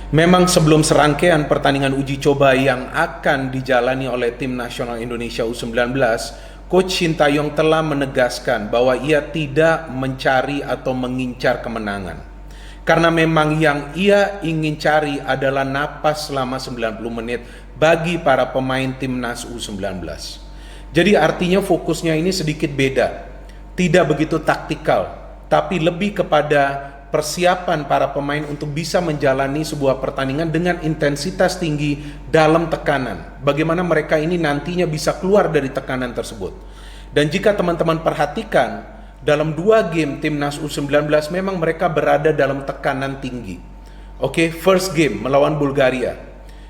Memang sebelum serangkaian pertandingan uji coba yang akan dijalani oleh tim nasional Indonesia U19, Coach Sintayong telah menegaskan bahwa ia tidak mencari atau mengincar kemenangan. Karena memang yang ia ingin cari adalah napas selama 90 menit bagi para pemain timnas U19. Jadi artinya fokusnya ini sedikit beda. Tidak begitu taktikal, tapi lebih kepada persiapan para pemain untuk bisa menjalani sebuah pertandingan dengan intensitas tinggi dalam tekanan. Bagaimana mereka ini nantinya bisa keluar dari tekanan tersebut. Dan jika teman-teman perhatikan, dalam 2 game timnas U19 memang mereka berada dalam tekanan tinggi. Oke, first game melawan Bulgaria.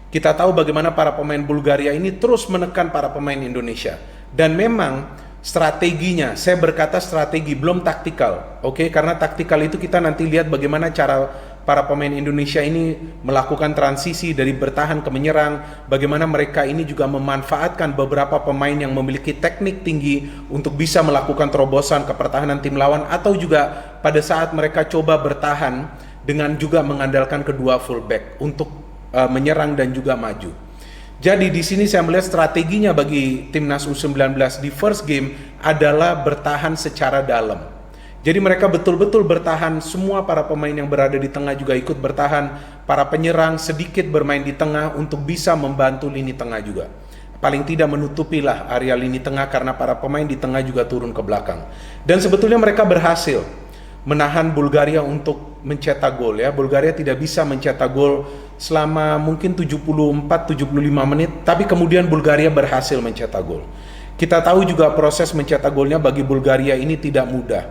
Kita tahu bagaimana para pemain Bulgaria ini terus menekan para pemain Indonesia. Dan memang strateginya, saya berkata strategi, belum taktikal, oke? Karena taktikal itu kita nanti lihat bagaimana cara para pemain Indonesia ini melakukan transisi dari bertahan ke menyerang, bagaimana mereka ini juga memanfaatkan beberapa pemain yang memiliki teknik tinggi untuk bisa melakukan terobosan ke pertahanan tim lawan, atau juga pada saat mereka coba bertahan dengan juga mengandalkan kedua fullback untuk menyerang dan juga maju. Jadi di sini saya melihat strateginya bagi timnas U19 di first game adalah bertahan secara dalam. Jadi mereka betul-betul bertahan, semua para pemain yang berada di tengah juga ikut bertahan, para penyerang sedikit bermain di tengah untuk bisa membantu lini tengah juga. Paling tidak menutupilah area lini tengah karena para pemain di tengah juga turun ke belakang. Dan sebetulnya mereka berhasil menahan Bulgaria untuk mencetak gol ya. Bulgaria tidak bisa mencetak gol selama mungkin 74-75 menit, tapi kemudian Bulgaria berhasil mencetak gol. Kita tahu juga proses mencetak golnya bagi Bulgaria ini tidak mudah.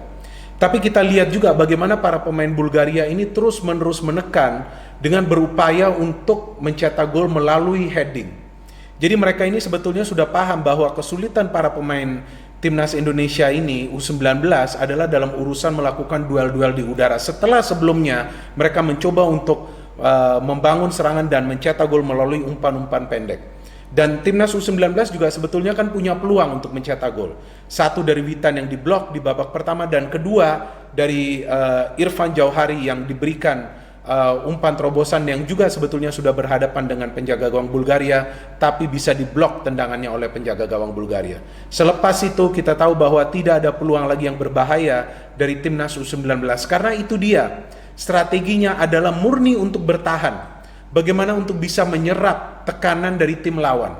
Tapi kita lihat juga bagaimana para pemain Bulgaria ini terus-menerus menekan dengan berupaya untuk mencetak gol melalui heading. Jadi mereka ini sebetulnya sudah paham bahwa kesulitan para pemain timnas Indonesia ini U19 adalah dalam urusan melakukan duel-duel di udara. Setelah sebelumnya mereka mencoba untuk membangun serangan dan mencetak gol melalui umpan-umpan pendek. Dan timnas U19 juga sebetulnya kan punya peluang untuk mencetak gol. Satu dari Witan yang diblok di babak pertama, dan kedua dari Irfan Jauhari yang diberikan umpan terobosan yang juga sebetulnya sudah berhadapan dengan penjaga gawang Bulgaria, tapi bisa diblok tendangannya oleh penjaga gawang Bulgaria. Selepas itu kita tahu bahwa tidak ada peluang lagi yang berbahaya dari timnas U19. Karena itu dia, strateginya adalah murni untuk bertahan. Bagaimana untuk bisa menyerap tekanan dari tim lawan.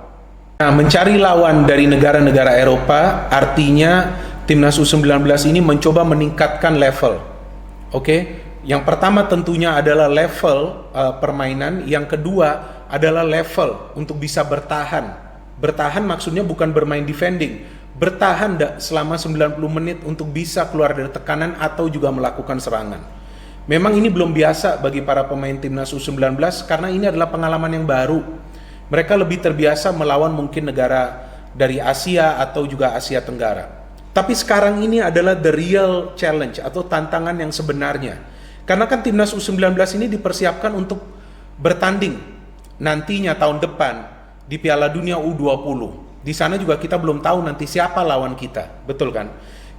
Nah, mencari lawan dari negara-negara Eropa artinya timnas U19 ini mencoba meningkatkan level. Oke? Yang pertama tentunya adalah level permainan, yang kedua adalah level untuk bisa bertahan. Bertahan maksudnya bukan bermain defending, bertahan selama 90 menit untuk bisa keluar dari tekanan atau juga melakukan serangan. Memang ini belum biasa bagi para pemain timnas U19 karena ini adalah pengalaman yang baru. Mereka lebih terbiasa melawan mungkin negara dari Asia atau juga Asia Tenggara. Tapi sekarang ini adalah the real challenge atau tantangan yang sebenarnya. Karena kan timnas U19 ini dipersiapkan untuk bertanding nantinya tahun depan di Piala Dunia U20. Di sana juga kita belum tahu nanti siapa lawan kita, betul kan?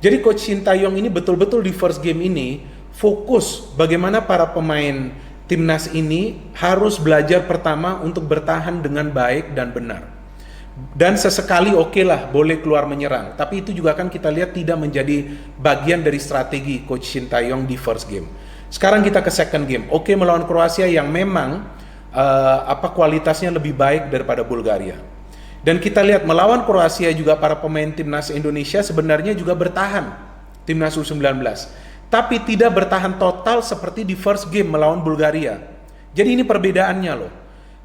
Jadi Coach Sintayong ini betul-betul di first game ini fokus bagaimana para pemain timnas ini harus belajar pertama untuk bertahan dengan baik dan benar. Dan sesekali oke lah boleh keluar menyerang, tapi itu juga kan kita lihat tidak menjadi bagian dari strategi Coach Sintayong di first game. Sekarang kita ke second game. Oke, melawan Kroasia yang memang kualitasnya lebih baik daripada Bulgaria. Dan kita lihat melawan Kroasia juga para pemain timnas Indonesia sebenarnya juga bertahan, timnas U19. Tapi tidak bertahan total seperti di first game melawan Bulgaria. Jadi ini perbedaannya loh.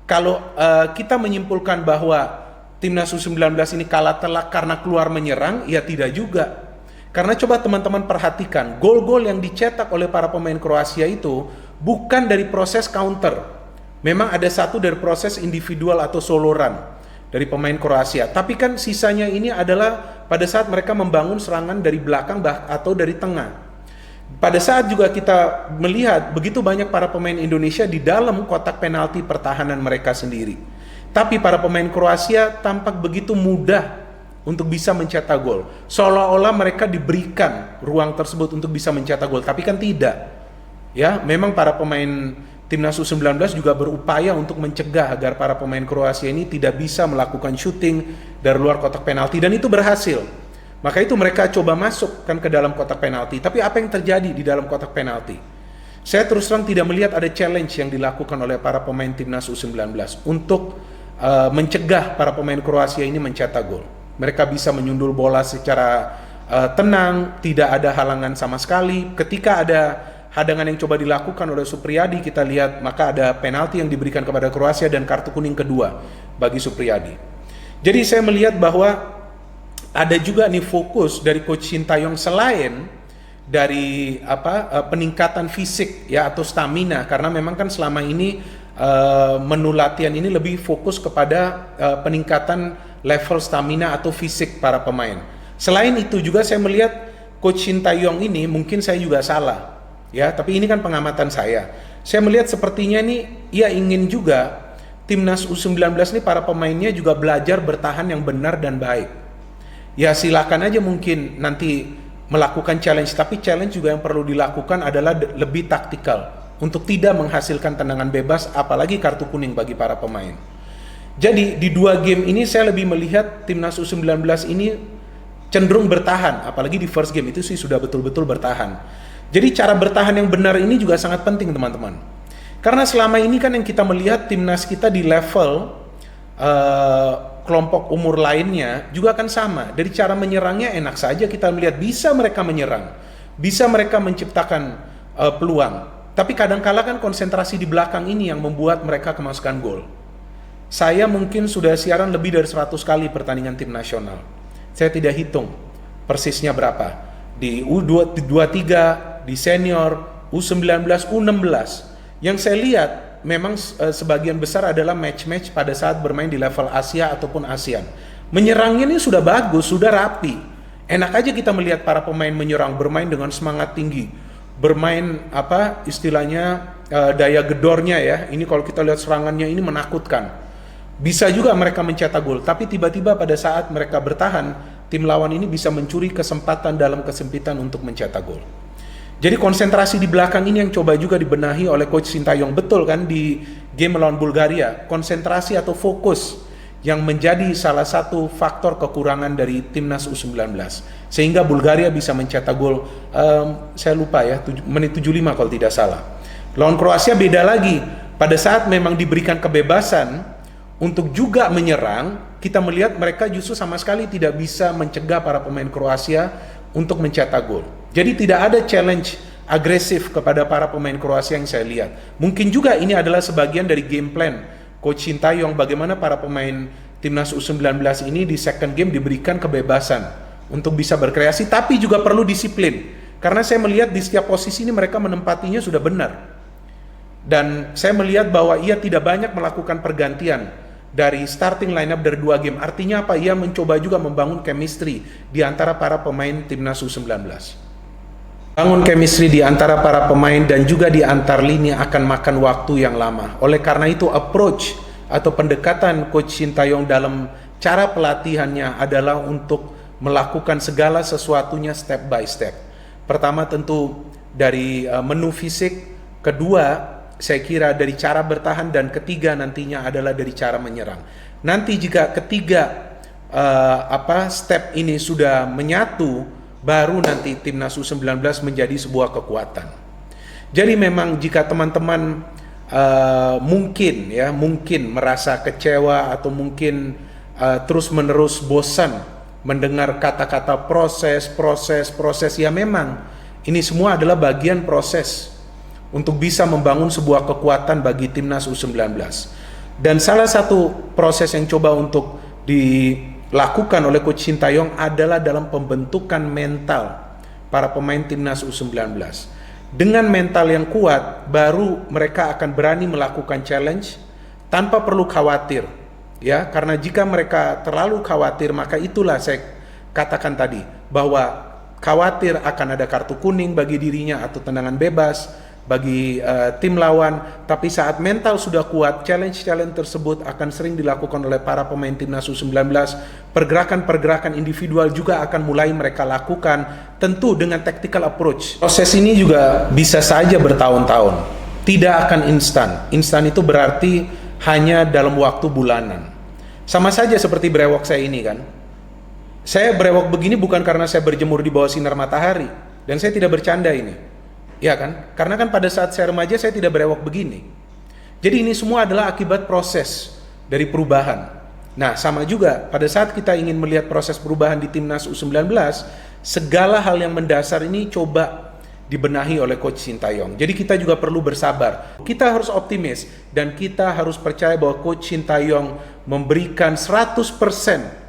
Kalau kita menyimpulkan bahwa timnas U19 ini kalah telak karena keluar menyerang, ya tidak juga. Karena coba teman-teman perhatikan, gol-gol yang dicetak oleh para pemain Kroasia itu bukan dari proses counter. Memang ada satu dari proses individual atau solo run dari pemain Kroasia. Tapi kan sisanya ini adalah pada saat mereka membangun serangan dari belakang atau dari tengah. Pada saat juga kita melihat begitu banyak para pemain Indonesia di dalam kotak penalti pertahanan mereka sendiri. Tapi para pemain Kroasia tampak begitu mudah untuk bisa mencetak gol. Seolah-olah mereka diberikan ruang tersebut untuk bisa mencetak gol, tapi kan tidak. Ya, memang para pemain Timnas U19 juga berupaya untuk mencegah agar para pemain Kroasia ini tidak bisa melakukan syuting dari luar kotak penalti, dan itu berhasil. Maka itu mereka coba masukkan ke dalam kotak penalti. Tapi apa yang terjadi di dalam kotak penalti? Saya terus terang tidak melihat ada challenge yang dilakukan oleh para pemain Timnas U19 untuk mencegah para pemain Kroasia ini mencetak gol. Mereka bisa menyundul bola secara tenang, tidak ada halangan sama sekali. Ketika ada hadangan yang coba dilakukan oleh Supriyadi, kita lihat maka ada penalti yang diberikan kepada Kroasia dan kartu kuning kedua bagi Supriyadi. Jadi saya melihat bahwa ada juga nih fokus dari Coach Sintayong selain dari peningkatan fisik ya atau stamina, karena memang kan selama ini menu latihan ini lebih fokus kepada peningkatan level stamina atau fisik para pemain. Selain itu juga saya melihat Coach Sintayong ini, mungkin saya juga salah ya, tapi ini kan pengamatan saya. Saya melihat sepertinya nih ia ingin juga Timnas U19 ini para pemainnya juga belajar bertahan yang benar dan baik. Ya silakan aja mungkin nanti melakukan challenge, tapi challenge juga yang perlu dilakukan adalah lebih taktikal untuk tidak menghasilkan tendangan bebas, apalagi kartu kuning bagi para pemain. Jadi di dua game ini saya lebih melihat Timnas U19 ini cenderung bertahan, apalagi di first game itu sih sudah betul-betul bertahan. Jadi cara bertahan yang benar ini juga sangat penting teman-teman. Karena selama ini kan yang kita melihat Timnas kita di level kelompok umur lainnya juga akan sama. Dari cara menyerangnya enak saja kita melihat bisa mereka menyerang, bisa mereka menciptakan peluang. Tapi kadang-kala kan konsentrasi di belakang ini yang membuat mereka kemasukan gol. Saya mungkin sudah siaran lebih dari 100 kali pertandingan tim nasional. Saya tidak hitung persisnya berapa. Di U23, di senior, U19, U16. Yang saya lihat memang sebagian besar adalah match-match pada saat bermain di level Asia ataupun ASEAN. Menyerangnya ini sudah bagus, sudah rapi. Enak aja kita melihat para pemain menyerang, bermain dengan semangat tinggi. Bermain istilahnya daya gedornya ya. Ini kalau kita lihat serangannya ini menakutkan. Bisa juga mereka mencetak gol, tapi tiba-tiba pada saat mereka bertahan, tim lawan ini bisa mencuri kesempatan dalam kesempitan untuk mencetak gol. Jadi konsentrasi di belakang ini yang coba juga dibenahi oleh Coach Sintayong. Betul kan di game melawan Bulgaria, konsentrasi atau fokus yang menjadi salah satu faktor kekurangan dari Timnas U19. Sehingga Bulgaria bisa mencetak gol, saya lupa ya, menit 75 kalau tidak salah. Lawan Kroasia beda lagi, pada saat memang diberikan kebebasan untuk juga menyerang, kita melihat mereka justru sama sekali tidak bisa mencegah para pemain Kroasia untuk mencetak gol. Jadi tidak ada challenge agresif kepada para pemain Kroasia yang saya lihat. Mungkin juga ini adalah sebagian dari game plan Coach Sintayong bagaimana para pemain Timnas U19 ini di second game diberikan kebebasan untuk bisa berkreasi, tapi juga perlu disiplin. Karena saya melihat di setiap posisi ini mereka menempatinya sudah benar. Dan saya melihat bahwa ia tidak banyak melakukan pergantian dari starting lineup dari dua game. Artinya apa? Ia mencoba juga membangun chemistry di antara para pemain Timnas U19. Bangun chemistry di antara para pemain dan juga di antar lini akan makan waktu yang lama. Oleh karena itu approach atau pendekatan Coach Sintayong dalam cara pelatihannya adalah untuk melakukan segala sesuatunya step by step. Pertama tentu dari menu fisik, kedua saya kira dari cara bertahan, dan ketiga nantinya adalah dari cara menyerang. Nanti jika ketiga step ini sudah menyatu, baru nanti Timnas U19 menjadi sebuah kekuatan. Jadi memang jika teman-teman mungkin merasa kecewa atau mungkin terus-menerus bosan mendengar kata-kata proses, ya memang ini semua adalah bagian proses untuk bisa membangun sebuah kekuatan bagi Timnas U19. Dan salah satu proses yang coba untuk dilakukan oleh Coach Sintayong adalah dalam pembentukan mental para pemain Timnas U19. Dengan mental yang kuat, baru mereka akan berani melakukan challenge tanpa perlu khawatir. Ya, karena jika mereka terlalu khawatir, maka itulah saya katakan tadi, bahwa khawatir akan ada kartu kuning bagi dirinya atau tendangan bebas bagi tim lawan. Tapi saat mental sudah kuat, challenge-challenge tersebut akan sering dilakukan oleh para pemain Timnas U19. Pergerakan-pergerakan individual juga akan mulai mereka lakukan, tentu dengan tactical approach. Proses ini juga bisa saja bertahun-tahun. tidak akan instan. Instan itu berarti hanya dalam waktu bulanan. Sama saja seperti brewok saya ini kan. Saya brewok begini bukan karena saya berjemur di bawah sinar matahari. Dan saya tidak bercanda ini. Ya kan? Karena kan pada saat saya remaja saya tidak brewok begini. Jadi ini semua adalah akibat proses dari perubahan. Nah, sama juga pada saat kita ingin melihat proses perubahan di Timnas U19, segala hal yang mendasar ini coba dibenahi oleh Coach Sintayong. Jadi kita juga perlu bersabar. Kita harus optimis dan kita harus percaya bahwa Coach Sintayong memberikan 100%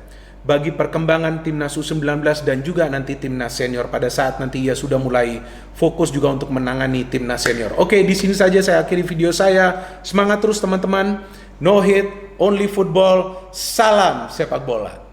bagi perkembangan Timnas U19 dan juga nanti Timnas Senior pada saat nanti ia sudah mulai fokus juga untuk menangani Timnas Senior. Oke, di sini saja saya akhiri video saya. Semangat terus teman-teman. No hate, only football. Salam sepak bola.